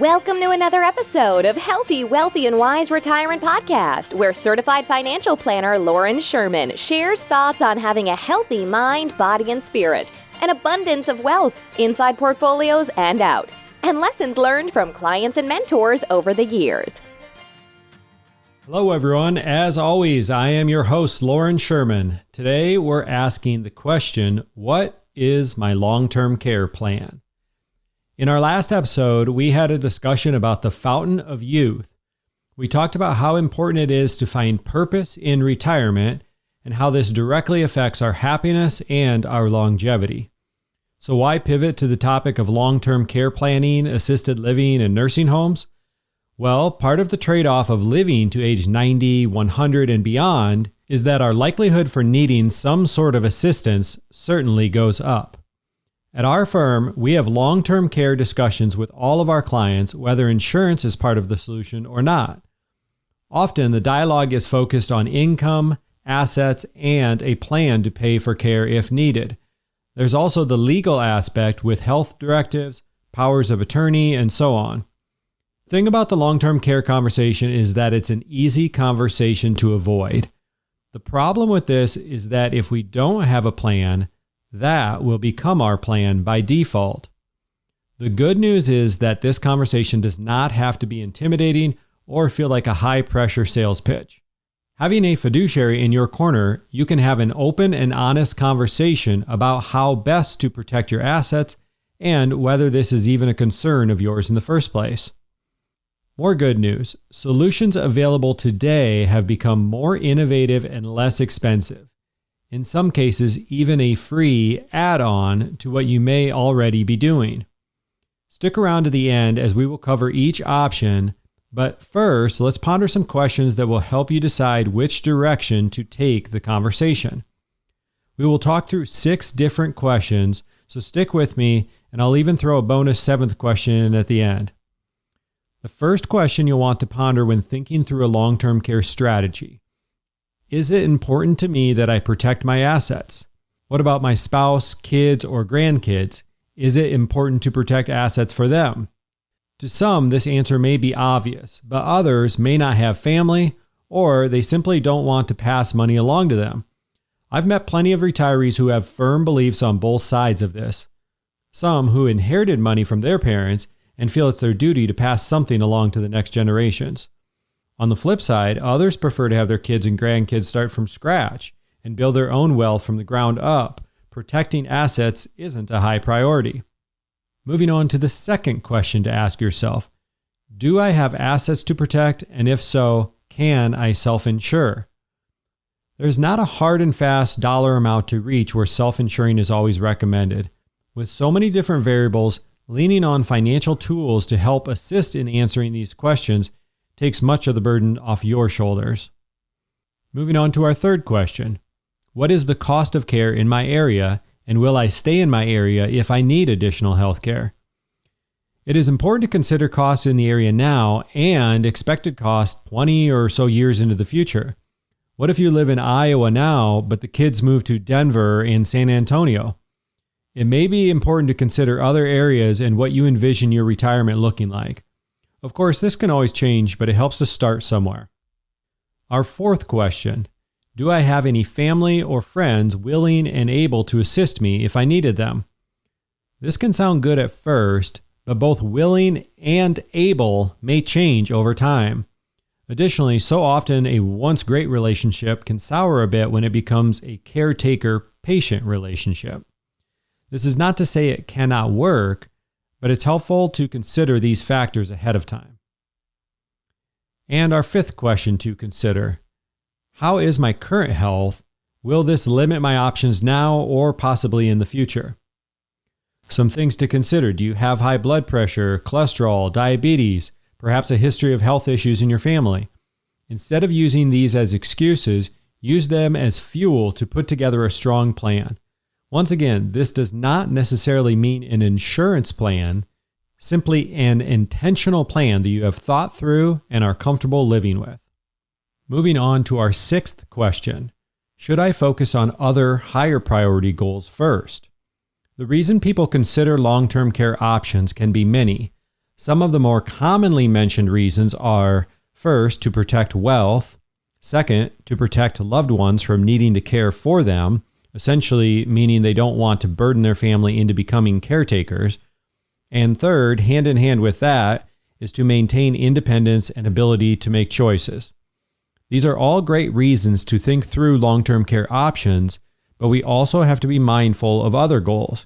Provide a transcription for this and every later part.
Welcome to another episode of Healthy, Wealthy, and Wise Retirement Podcast, where certified financial planner Lauren Sherman shares thoughts on having a healthy mind, body, and spirit, an abundance of wealth inside portfolios and out, and lessons learned from clients and mentors over the years. Hello, everyone. As always, I am your host, Lauren Sherman. Today, we're asking the question, what is my long-term care plan? In our last episode, we had a discussion about the fountain of youth. We talked about how important it is to find purpose in retirement and how this directly affects our happiness and our longevity. So why pivot to the topic of long-term care planning, assisted living, and nursing homes? Well, part of the trade-off of living to age 90, 100, and beyond is that our likelihood for needing some sort of assistance certainly goes up. At our firm, we have long-term care discussions with all of our clients, whether insurance is part of the solution or not. Often, the dialogue is focused on income, assets, and a plan to pay for care if needed. There's also the legal aspect with health directives, powers of attorney, and so on. The thing about the long-term care conversation is that it's an easy conversation to avoid. The problem with this is that if we don't have a plan, that will become our plan by default. The good news is that this conversation does not have to be intimidating or feel like a high-pressure sales pitch. Having a fiduciary in your corner, you can have an open and honest conversation about how best to protect your assets and whether this is even a concern of yours in the first place. More good news, solutions available today have become more innovative and less expensive. In some cases, even a free add-on to what you may already be doing. Stick around to the end as we will cover each option, but first, let's ponder some questions that will help you decide which direction to take the conversation. We will talk through 6 different questions, so stick with me, and I'll even throw a bonus 7th question in at the end. The first question you'll want to ponder when thinking through a long-term care strategy. Is it important to me that I protect my assets? What about my spouse, kids, or grandkids? Is it important to protect assets for them? To some, this answer may be obvious, but others may not have family, or they simply don't want to pass money along to them. I've met plenty of retirees who have firm beliefs on both sides of this. Some who inherited money from their parents and feel it's their duty to pass something along to the next generations. On the flip side, others prefer to have their kids and grandkids start from scratch and build their own wealth from the ground up. Protecting assets isn't a high priority. Moving on to the second question to ask yourself. Do I have assets to protect? And if so, can I self-insure? There's not a hard and fast dollar amount to reach where self-insuring is always recommended. With so many different variables, leaning on financial tools to help assist in answering these questions takes much of the burden off your shoulders. Moving on to our third question. What is the cost of care in my area, and will I stay in my area if I need additional health care? It is important to consider costs in the area now and expected costs 20 or so years into the future. What if you live in Iowa now, but the kids move to Denver and San Antonio? It may be important to consider other areas and what you envision your retirement looking like. Of course, this can always change, but it helps to start somewhere. Our fourth question, do I have any family or friends willing and able to assist me if I needed them? This can sound good at first, but both willing and able may change over time. Additionally, so often a once great relationship can sour a bit when it becomes a caretaker-patient relationship. This is not to say it cannot work, but it's helpful to consider these factors ahead of time. And our fifth question to consider, how is my current health? Will this limit my options now or possibly in the future? Some things to consider. Do you have high blood pressure, cholesterol, diabetes, perhaps a history of health issues in your family? Instead of using these as excuses, use them as fuel to put together a strong plan. Once again, this does not necessarily mean an insurance plan, simply an intentional plan that you have thought through and are comfortable living with. Moving on to our sixth question, should I focus on other higher priority goals first? The reason people consider long-term care options can be many. Some of the more commonly mentioned reasons are, first, to protect wealth, second, to protect loved ones from needing to care for them, essentially meaning they don't want to burden their family into becoming caretakers, and third, hand in hand with that, is to maintain independence and ability to make choices. These are all great reasons to think through long-term care options, but we also have to be mindful of other goals.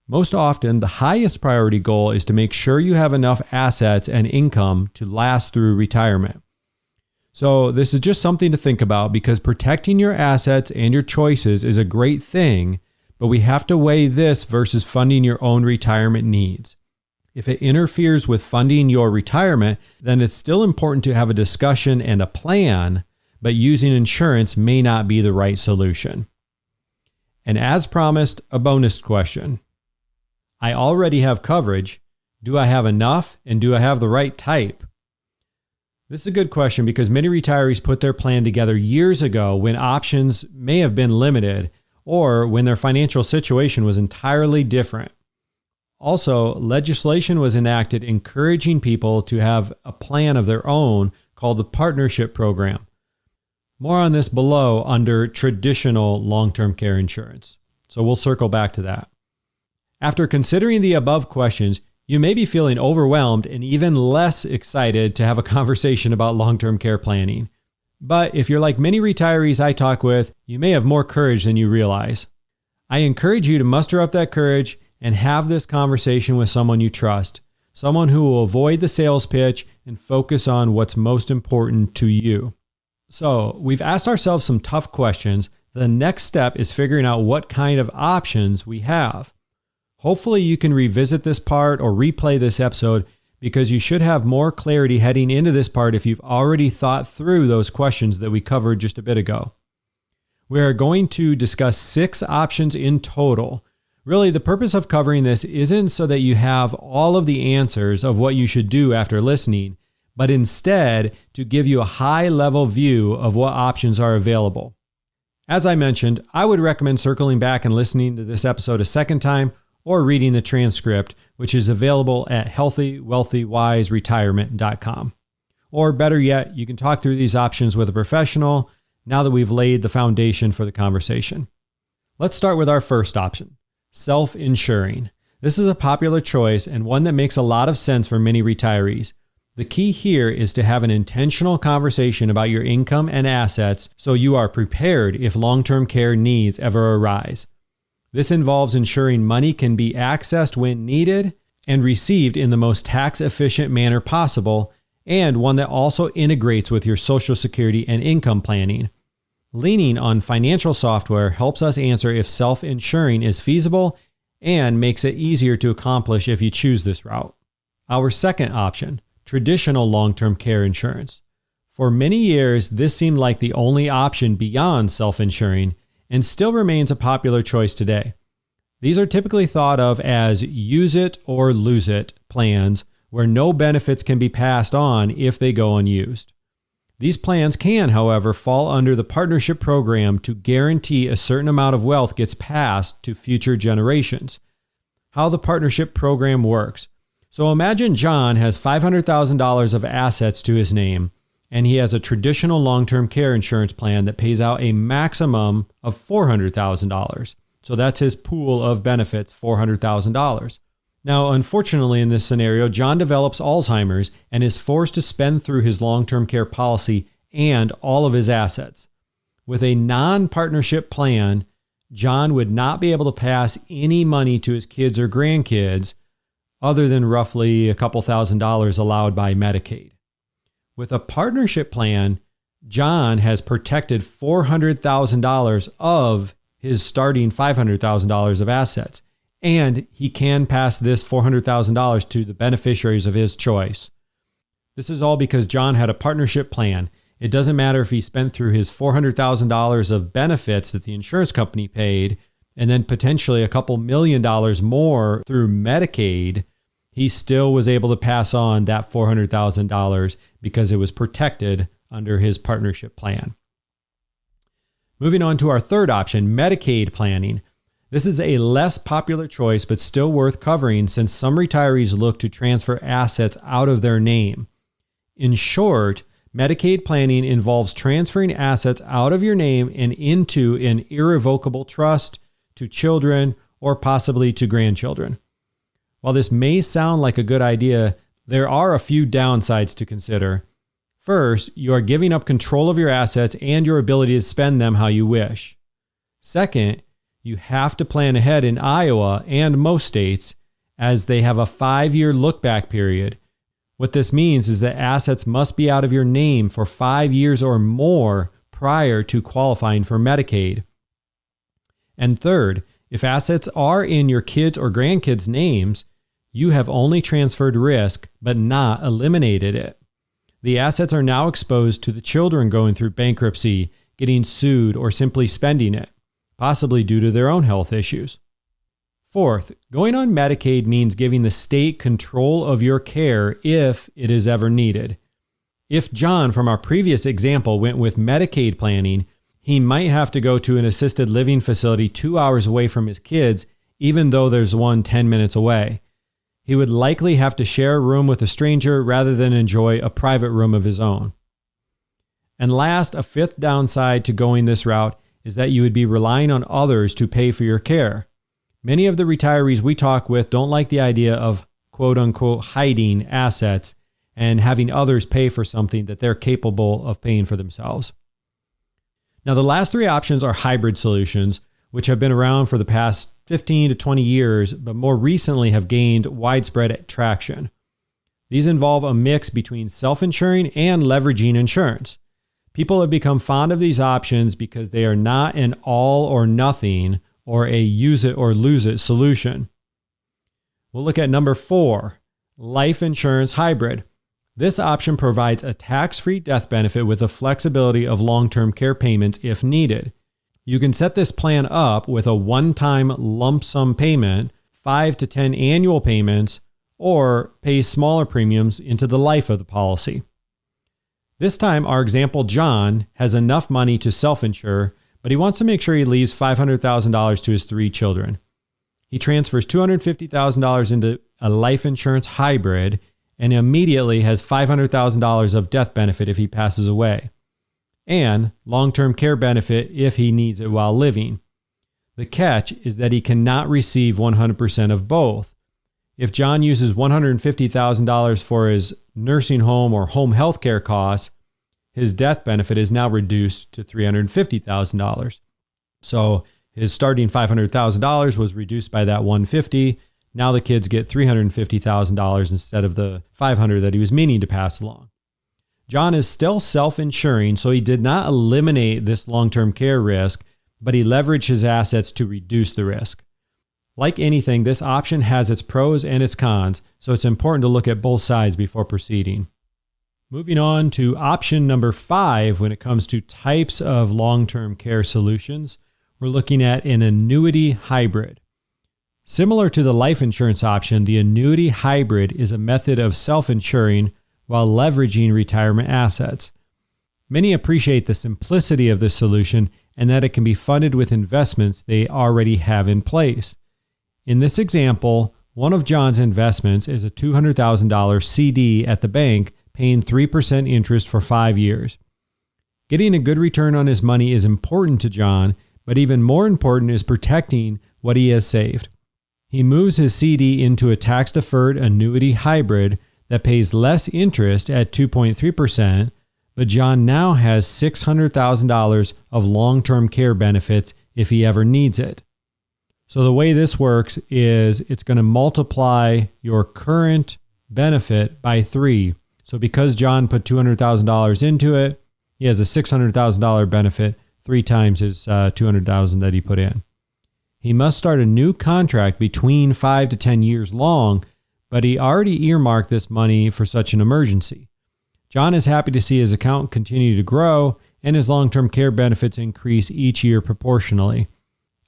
Most often, the highest priority goal is to make sure you have enough assets and income to last through retirement. So this is just something to think about because protecting your assets and your choices is a great thing, but we have to weigh this versus funding your own retirement needs. If it interferes with funding your retirement, then it's still important to have a discussion and a plan, but using insurance may not be the right solution. And as promised, a bonus question. I already have coverage. Do I have enough? And do I have the right type? This is a good question because many retirees put their plan together years ago when options may have been limited or when their financial situation was entirely different. Also, legislation was enacted encouraging people to have a plan of their own called the Partnership Program. More on this below under traditional long-term care insurance. So we'll circle back to that. After considering the above questions, you may be feeling overwhelmed and even less excited to have a conversation about long-term care planning. But if you're like many retirees I talk with, you may have more courage than you realize. I encourage you to muster up that courage and have this conversation with someone you trust, someone who will avoid the sales pitch and focus on what's most important to you. So we've asked ourselves some tough questions. The next step is figuring out what kind of options we have. Hopefully you can revisit this part or replay this episode because you should have more clarity heading into this part if you've already thought through those questions that we covered just a bit ago. We are going to discuss 6 options in total. Really, the purpose of covering this isn't so that you have all of the answers of what you should do after listening, but instead to give you a high-level view of what options are available. As I mentioned, I would recommend circling back and listening to this episode a second time or reading the transcript, which is available at healthywealthywiseretirement.com. Or better yet, you can talk through these options with a professional now that we've laid the foundation for the conversation. Let's start with our first option, self-insuring. This is a popular choice and one that makes a lot of sense for many retirees. The key here is to have an intentional conversation about your income and assets so you are prepared if long-term care needs ever arise. This involves ensuring money can be accessed when needed and received in the most tax-efficient manner possible, and one that also integrates with your Social Security and income planning. Leaning on financial software helps us answer if self-insuring is feasible and makes it easier to accomplish if you choose this route. Our second option, traditional long-term care insurance. For many years, this seemed like the only option beyond self-insuring, and still remains a popular choice today. These are typically thought of as use it or lose it plans where no benefits can be passed on if they go unused. These plans can, however, fall under the Partnership Program to guarantee a certain amount of wealth gets passed to future generations. How the Partnership Program works. So imagine John has $500,000 of assets to his name, and he has a traditional long-term care insurance plan that pays out a maximum of $400,000. So that's his pool of benefits, $400,000. Now, unfortunately, in this scenario, John develops Alzheimer's and is forced to spend through his long-term care policy and all of his assets. With a non-partnership plan, John would not be able to pass any money to his kids or grandkids other than roughly a couple $1,000s allowed by Medicaid. With a partnership plan, John has protected $400,000 of his starting $500,000 of assets, and he can pass this $400,000 to the beneficiaries of his choice. This is all because John had a partnership plan. It doesn't matter if he spent through his $400,000 of benefits that the insurance company paid, and then potentially a couple $1 million more through Medicaid, he still was able to pass on that $400,000 because it was protected under his partnership plan. Moving on to our third option, Medicaid planning. This is a less popular choice, but still worth covering since some retirees look to transfer assets out of their name. In short, Medicaid planning involves transferring assets out of your name and into an irrevocable trust to children or possibly to grandchildren. While this may sound like a good idea, there are a few downsides to consider. First, you are giving up control of your assets and your ability to spend them how you wish. Second, you have to plan ahead in Iowa and most states as they have a 5-year look-back period. What this means is that assets must be out of your name for 5 years or more prior to qualifying for Medicaid. And third, if assets are in your kids' or grandkids' names, you have only transferred risk but not eliminated it. The assets are now exposed to the children going through bankruptcy, getting sued, or simply spending it, possibly due to their own health issues. Fourth, going on Medicaid means giving the state control of your care if it is ever needed. If John from our previous example went with Medicaid planning, he might have to go to an assisted living facility 2 hours away from his kids, even though there's one 10 minutes away. He would likely have to share a room with a stranger rather than enjoy a private room of his own. And last, a fifth downside to going this route is that you would be relying on others to pay for your care. Many of the retirees we talk with don't like the idea of quote-unquote hiding assets and having others pay for something that they're capable of paying for themselves. Now, the last three options are hybrid solutions, which have been around for the past 15 to 20 years, but more recently have gained widespread traction. These involve a mix between self-insuring and leveraging insurance. People have become fond of these options because they are not an all or nothing or a use it or lose it solution. We'll look at number 4, life insurance hybrid. This option provides a tax-free death benefit with the flexibility of long-term care payments if needed. You can set this plan up with a one-time lump sum payment, 5 to 10 annual payments, or pay smaller premiums into the life of the policy. This time, our example, John, has enough money to self-insure, but he wants to make sure he leaves $500,000 to his 3 children. He transfers $250,000 into a life insurance hybrid and immediately has $500,000 of death benefit if he passes away, and long-term care benefit if he needs it while living. The catch is that he cannot receive 100% of both. If John uses $150,000 for his nursing home or home health care costs, his death benefit is now reduced to $350,000. So his starting $500,000 was reduced by that $150,000. Now the kids get $350,000 instead of the $500,000 that he was meaning to pass along. John is still self-insuring, so he did not eliminate this long-term care risk, but he leveraged his assets to reduce the risk. Like anything, this option has its pros and its cons, so it's important to look at both sides before proceeding. Moving on to option number 5 when it comes to types of long-term care solutions, we're looking at an annuity hybrid. Similar to the life insurance option, the annuity hybrid is a method of self-insuring while leveraging retirement assets. Many appreciate the simplicity of this solution and that it can be funded with investments they already have in place. In this example, one of John's investments is a $200,000 CD at the bank paying 3% interest for 5 years. Getting a good return on his money is important to John, but even more important is protecting what he has saved. He moves his CD into a tax-deferred annuity hybrid that pays less interest at 2.3%, but John now has $600,000 of long-term care benefits if he ever needs it. So the way this works is it's going to multiply your current benefit by 3. So because John put $200,000 into it, he has a $600,000 benefit, 3 times his $200,000 that he put in. He must start a new contract between 5 to 10 years long, but he already earmarked this money for such an emergency. John is happy to see his account continue to grow and his long-term care benefits increase each year proportionally.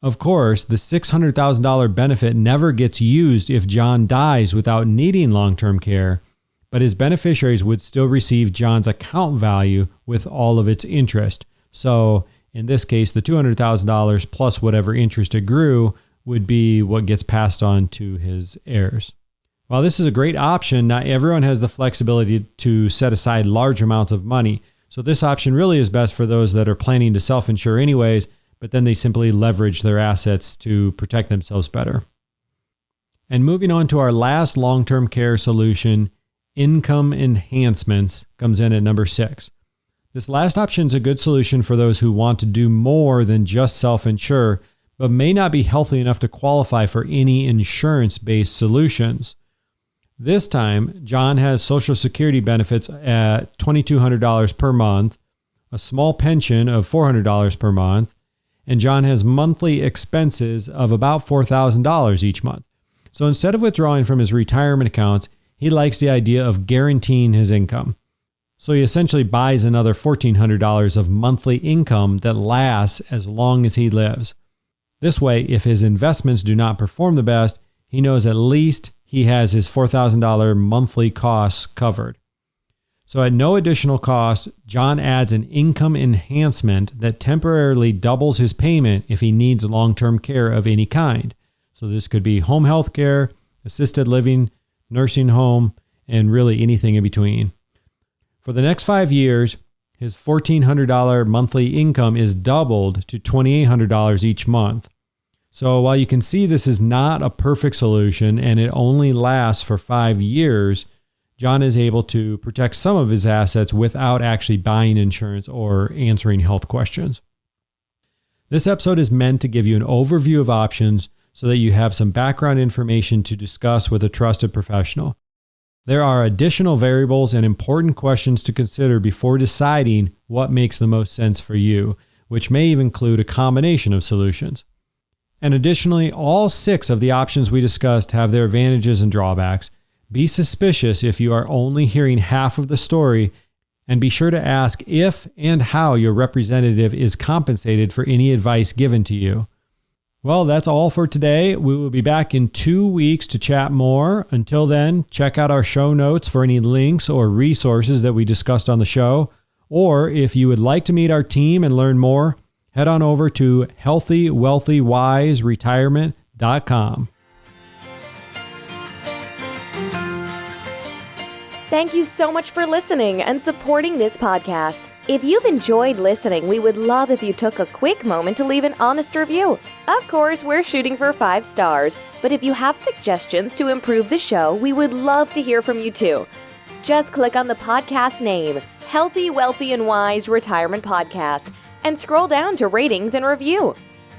Of course, the $600,000 benefit never gets used if John dies without needing long-term care, but his beneficiaries would still receive John's account value with all of its interest. So in this case, the $200,000 plus whatever interest it grew would be what gets passed on to his heirs. While this is a great option, not everyone has the flexibility to set aside large amounts of money. So this option really is best for those that are planning to self-insure anyways, but then they simply leverage their assets to protect themselves better. And moving on to our last long-term care solution, income enhancements, comes in at number 6. This last option is a good solution for those who want to do more than just self-insure, but may not be healthy enough to qualify for any insurance-based solutions. This time, John has Social Security benefits at $2,200 per month, a small pension of $400 per month, and John has monthly expenses of about $4,000 each month. So instead of withdrawing from his retirement accounts, he likes the idea of guaranteeing his income. So he essentially buys another $1,400 of monthly income that lasts as long as he lives. This way, if his investments do not perform the best, he knows at least he has his $4,000 monthly costs covered. So at no additional cost, John adds an income enhancement that temporarily doubles his payment if he needs long-term care of any kind. So this could be home health care, assisted living, nursing home, and really anything in between. For the next 5 years, his $1,400 monthly income is doubled to $2,800 each month. So while you can see this is not a perfect solution and it only lasts for 5 years, John is able to protect some of his assets without actually buying insurance or answering health questions. This episode is meant to give you an overview of options so that you have some background information to discuss with a trusted professional. There are additional variables and important questions to consider before deciding what makes the most sense for you, which may even include a combination of solutions. And additionally, all 6 of the options we discussed have their advantages and drawbacks. Be suspicious if you are only hearing half of the story, and be sure to ask if and how your representative is compensated for any advice given to you. Well, that's all for today. We will be back in 2 weeks to chat more. Until then, check out our show notes for any links or resources that we discussed on the show. Or if you would like to meet our team and learn more, head on over to healthywealthywiseretirement.com. Thank you so much for listening and supporting this podcast. If you've enjoyed listening, we would love if you took a quick moment to leave an honest review. Of course, we're shooting for 5 stars, but if you have suggestions to improve the show, we would love to hear from you too. Just click on the podcast name, Healthy, Wealthy, and Wise Retirement Podcast, and scroll down to ratings and review.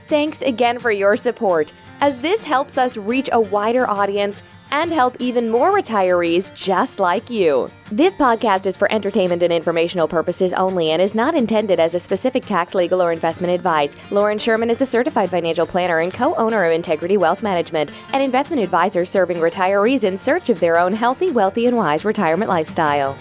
Thanks again for your support, as this helps us reach a wider audience and help even more retirees just like you. This podcast is for entertainment and informational purposes only and is not intended as a specific tax, legal, or investment advice. Lauren Sherman is a certified financial planner and co-owner of Integrity Wealth Management, an investment advisor serving retirees in search of their own healthy, wealthy, and wise retirement lifestyle.